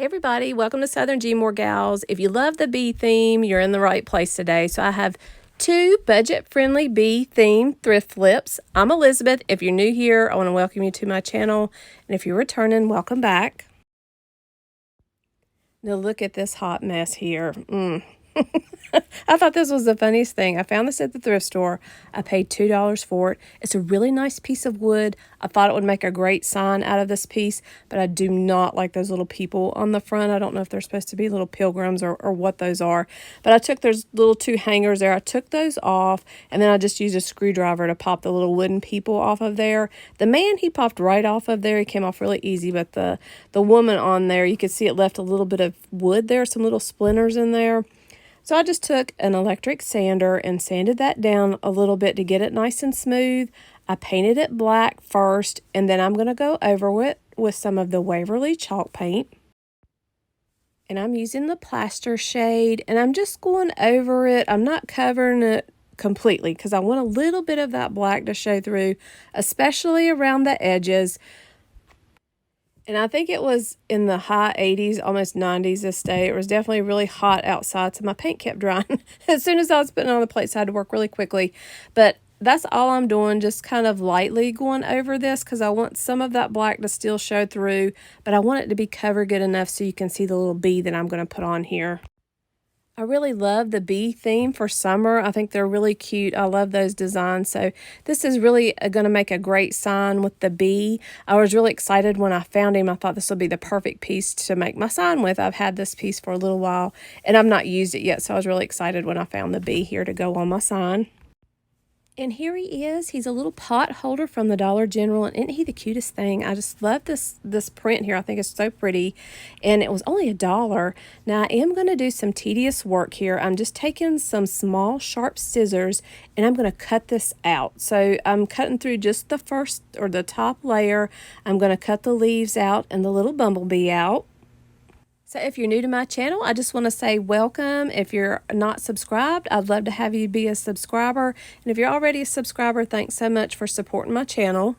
Hey everybody, welcome to Southern Gmore Gals. If you love the bee theme, you're in the right place today. So I have two budget-friendly bee themed thrift flips. I'm Elizabeth. If you're new here, I want to welcome you to my channel. And if you're returning, welcome back. Now look at this hot mess here. I thought this was the funniest thing. I found this at the thrift store. I paid $2 for it. It's a really nice piece of wood. I thought it would make a great sign out of this piece, but I do not like those little people on the front. I don't know if they're supposed to be little pilgrims or what those are, but I took those little two hangers there. I took those off, and then I just used a screwdriver to pop the little wooden people off of there. The man, he popped right off of there. He came off really easy, but the woman on there, you could see it left a little bit of wood there, some little splinters in there. So I just took an electric sander and sanded that down a little bit to get it nice and smooth. I painted it black first, and then I'm going to go over it with some of the Waverly chalk paint. And I'm using the plaster shade, and I'm just going over it. I'm not covering it completely because I want a little bit of that black to show through, especially around the edges. And I think it was in the high 80s, almost 90s this day. It was definitely really hot outside, so my paint kept drying. As soon as I was putting it on the plate, so I had to work really quickly. But that's all I'm doing, just kind of lightly going over this because I want some of that black to still show through, but I want it to be covered good enough so you can see the little bee that I'm going to put on here. I really love the bee theme for summer. I think they're really cute. I love those designs. So this is really going to make a great sign with the bee. I was really excited when I found him. I thought this would be the perfect piece to make my sign with. I've had this piece for a little while and I've not used it yet. So I was really excited when I found the bee here to go on my sign. And here he is. He's a little pot holder from the Dollar General. And isn't he the cutest thing? I just love this print here. I think it's so pretty. And it was only $1. Now, I am going to do some tedious work here. I'm just taking some small, sharp scissors, and I'm going to cut this out. So I'm cutting through just the first or the top layer. I'm going to cut the leaves out and the little bumblebee out. So if you're new to my channel, I just want to say welcome. If you're not subscribed, I'd love to have you be a subscriber. And if you're already a subscriber, thanks so much for supporting my channel.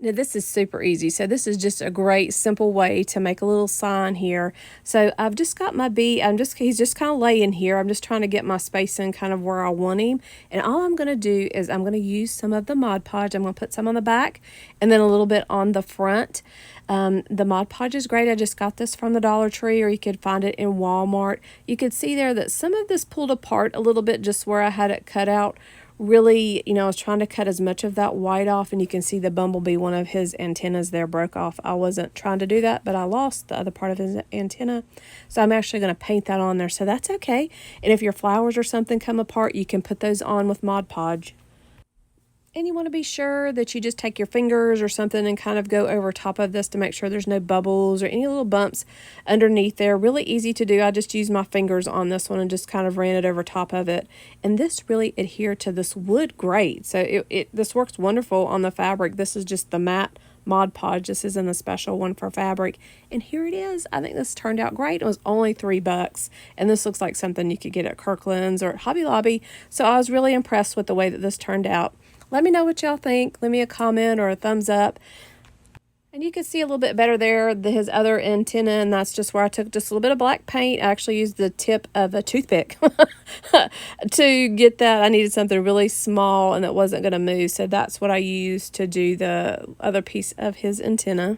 Now this is super easy. So this is just a great simple way to make a little sign here. So I've just got my bee. He's just kind of laying here. I'm just trying to get my spacing kind of where I want him. And all I'm going to do is I'm going to use some of the Mod Podge. I'm going to put some on the back and then a little bit on the front. The Mod Podge is great. I just got this from the Dollar Tree, or you could find it in Walmart. You could see there that some of this pulled apart a little bit just where I had it cut out. Really, I was trying to cut as much of that white off, and you can see the bumblebee, one of his antennas there broke off. I wasn't trying to do that, but I lost the other part of his antenna. So I'm actually going to paint that on there, so that's okay. And if your flowers or something come apart, you can put those on with Mod Podge. And you want to be sure that you just take your fingers or something and kind of go over top of this to make sure there's no bubbles or any little bumps underneath there. Really easy to do. I just used my fingers on this one and just kind of ran it over top of it. And this really adhered to this wood great. So this works wonderful on the fabric. This is just the matte Mod Podge. This isn't a special one for fabric. And here it is. I think this turned out great. It was only $3. And this looks like something you could get at Kirkland's or at Hobby Lobby. So I was really impressed with the way that this turned out. Let me know what y'all think. Leave me a comment or a thumbs up. And you can see a little bit better there, his other antenna, and that's just where I took just a little bit of black paint. I actually used the tip of a toothpick to get that. I needed something really small and that wasn't going to move, so that's what I used to do the other piece of his antenna.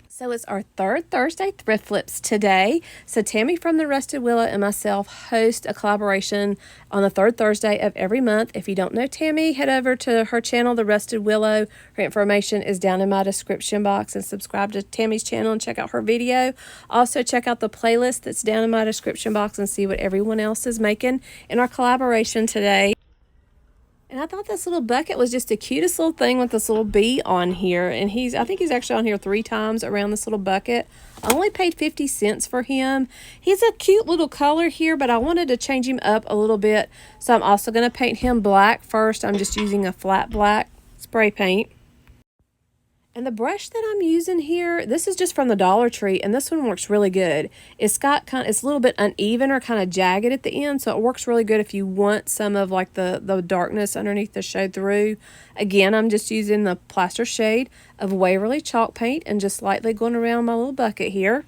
So it's our third Thursday thrift flips today. So Tammy from the Rusted Willow and myself host a collaboration on the third Thursday of every month. If you don't know Tammy, head over to her channel, The Rusted Willow. Her information is down in my description box, and subscribe to Tammy's channel and check out her video. Also check out the playlist that's down in my description box and see what everyone else is making in our collaboration today. And I thought this little bucket was just the cutest little thing with this little bee on here. And I think he's actually on here 3 times around this little bucket. I only paid 50 cents for him. He's a cute little color here, but I wanted to change him up a little bit. So I'm also going to paint him black first. I'm just using a flat black spray paint. And the brush that I'm using here, this is just from the Dollar Tree, and this one works really good. It's got it's a little bit uneven or kind of jagged at the end, so it works really good if you want some of like the darkness underneath to show through. Again, I'm just using the plaster shade of Waverly chalk paint and just lightly going around my little bucket here.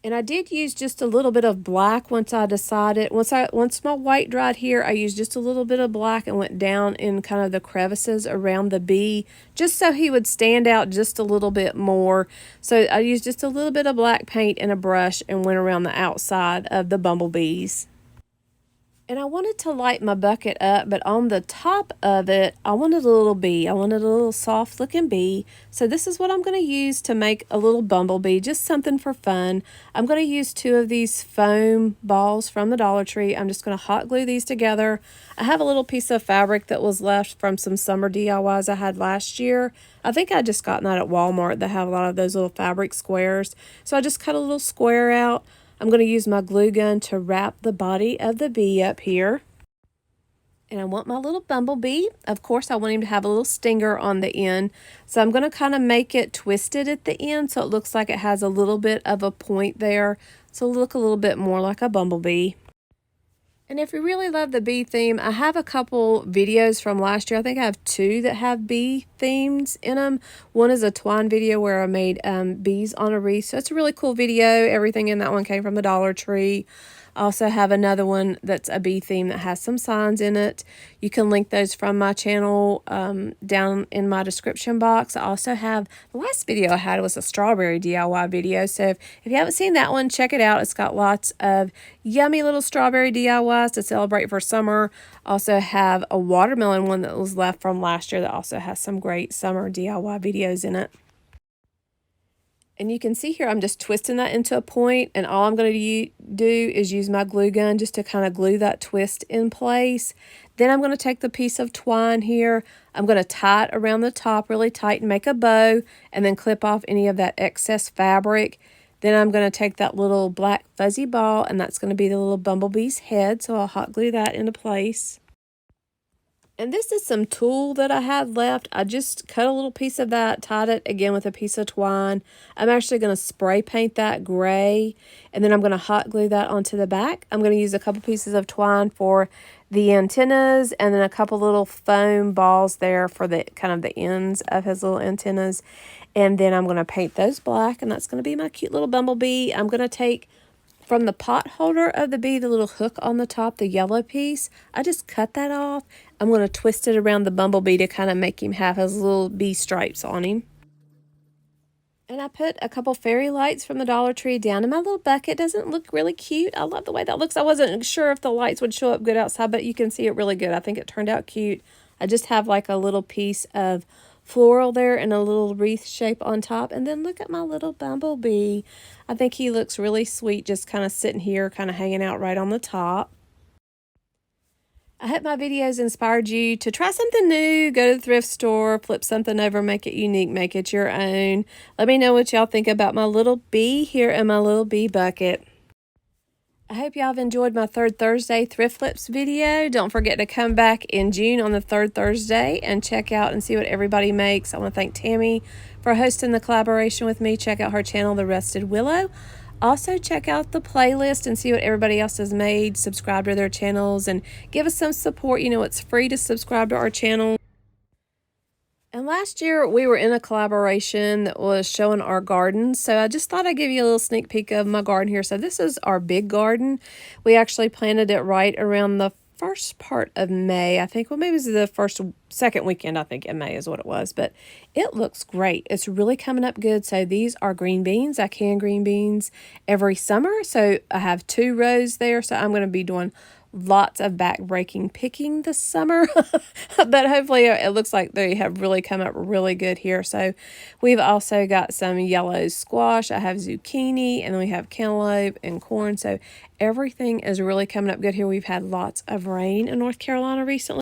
And I did use just a little bit of black once I decided, once my white dried here, I used just a little bit of black and went down in kind of the crevices around the bee, just so he would stand out just a little bit more. So I used just a little bit of black paint and a brush and went around the outside of the bumblebees. And I wanted to light my bucket up, but on the top of it, I wanted a little bee. I wanted a little soft looking bee. So this is what I'm going to use to make a little bumblebee, just something for fun. I'm going to use 2 of these foam balls from the Dollar Tree. I'm just going to hot glue these together. I have a little piece of fabric that was left from some summer DIYs I had last year. I think I just gotten that at Walmart. They have a lot of those little fabric squares. So I just cut a little square out. I'm going to use my glue gun to wrap the body of the bee up here. And I want my little bumblebee. Of course, I want him to have a little stinger on the end. So I'm going to kind of make it twisted at the end so it looks like it has a little bit of a point there. So it'll look a little bit more like a bumblebee. And if you really love the bee theme, I have a couple videos from last year. I think I have 2 that have bee themes in them. One is a Twine video where I made bees on a wreath. So it's a really cool video. Everything in that one came from the Dollar Tree. I also have another one that's a bee theme that has some signs in it. You can link those from my channel down in my description box. I also have, the last video I had was a strawberry DIY video. So if you haven't seen that one, check it out. It's got lots of yummy little strawberry DIYs to celebrate for summer. Also have a watermelon one that was left from last year that also has some great summer DIY videos in it. And you can see here I'm just twisting that into a point, and all I'm going to do is use my glue gun just to kind of glue that twist in place. Then I'm going to take the piece of twine here. I'm going to tie it around the top really tight and make a bow, and then clip off any of that excess fabric. Then I'm going to take that little black fuzzy ball, and that's going to be the little bumblebee's head, so I'll hot glue that into place. And this is some tulle that I had left. I just cut a little piece of that, tied it again with a piece of twine. I'm actually going to spray paint that gray, and then I'm going to hot glue that onto the back. I'm going to use a couple pieces of twine for the antennas, and then a couple little foam balls there for the kind of the ends of his little antennas. And then I'm going to paint those black, and that's going to be my cute little bumblebee. I'm going to take from the pot holder of the bee, the little hook on the top, the yellow piece, I just cut that off. I'm going to twist it around the bumblebee to kind of make him have his little bee stripes on him. And I put a couple fairy lights from the Dollar Tree down in my little bucket. Doesn't it look really cute? I love the way that looks. I wasn't sure if the lights would show up good outside, but you can see it really good. I think it turned out cute. I just have like a little piece of floral there and a little wreath shape on top. And then look at my little bumblebee. I think he looks really sweet just kind of sitting here, kind of hanging out right on the top. I hope my videos inspired you to try something new, go to the thrift store, flip something over, make it unique, make it your own. Let me know what y'all think about my little bee here in my little bee bucket. I hope y'all have enjoyed my third Thursday Thrift Flips video. Don't forget to come back in June on the third Thursday and check out and see what everybody makes. I want to thank Tammy for hosting the collaboration with me. Check out her channel, The Rusted Willow. Also, check out the playlist and see what everybody else has made. Subscribe to their channels and give us some support. You know, it's free to subscribe to our channel. And last year, we were in a collaboration that was showing our garden. So I just thought I'd give you a little sneak peek of my garden here. So this is our big garden. We actually planted it right around the first part of May. I think, well, maybe it was the second weekend, I think, in May is what it was. But it looks great. It's really coming up good. So these are green beans. I can green beans every summer. So I have 2 rows there. So I'm going to be doing lots of back-breaking picking this summer. But hopefully it looks like they have really come up really good here. So we've also got some yellow squash. I have zucchini, and then we have cantaloupe and corn. So everything is really coming up good here. We've had lots of rain in North Carolina recently.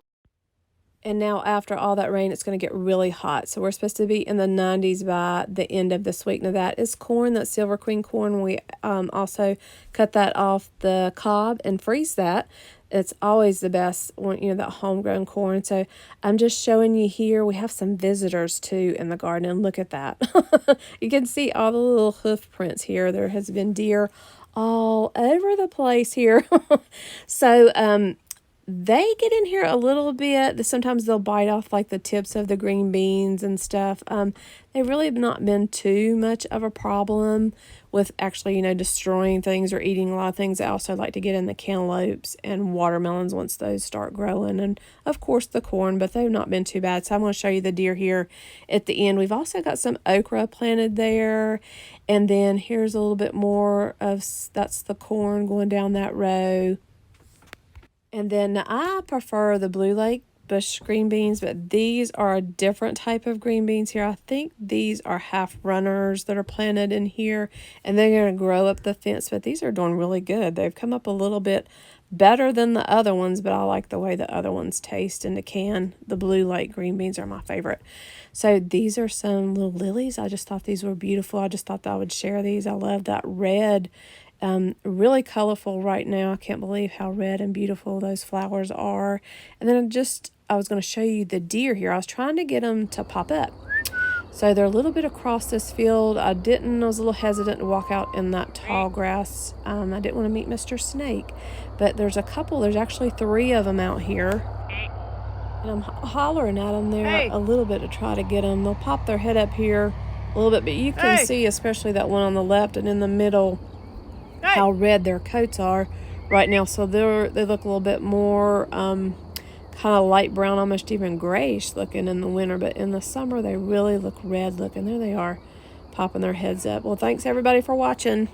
And now after all that rain, it's going to get really hot. So we're supposed to be in the 90s by the end of this week. Now that is corn, that's Silver Queen corn. We also cut that off the cob and freeze that. It's always the best when, you know, that homegrown corn. So I'm just showing you here. We have some visitors too in the garden, and look at that. You can see all the little hoof prints here. There has been deer all over the place here. So they get in here a little bit. Sometimes they'll bite off like the tips of the green beans and stuff. They really have not been too much of a problem with actually, you know, destroying things or eating a lot of things. I also like to get in the cantaloupes and watermelons once those start growing, and of course the corn, but they've not been too bad. So I'm going to show you the deer here at the end. We've also got some okra planted there, and then here's a little bit more of, that's the corn going down that row. And then I prefer the Blue Lake bush green beans, but these are a different type of green beans here. I think these are half runners that are planted in here, and they're going to grow up the fence, but these are doing really good. They've come up a little bit better than the other ones, but I like the way the other ones taste in the can. The Blue Lake green beans are my favorite. So these are some little lilies. I just thought these were beautiful. I just thought that I would share these. I love that red. Really colorful right now. I can't believe how red and beautiful those flowers are. And then I was going to show you the deer here. I was trying to get them to pop up. So they're a little bit across this field. I was a little hesitant to walk out in that tall grass. I didn't want to meet Mr. Snake, but there's actually 3 of them out here. And I'm hollering at them there a little bit to try to get them. They'll pop their head up here a little bit, but you can see, especially that one on the left and in the middle, how red their coats are right now. So they look a little bit more kind of light brown, almost even grayish looking in the winter, but in the summer they really look red looking. There they are, popping their heads up. Well, thanks everybody for watching.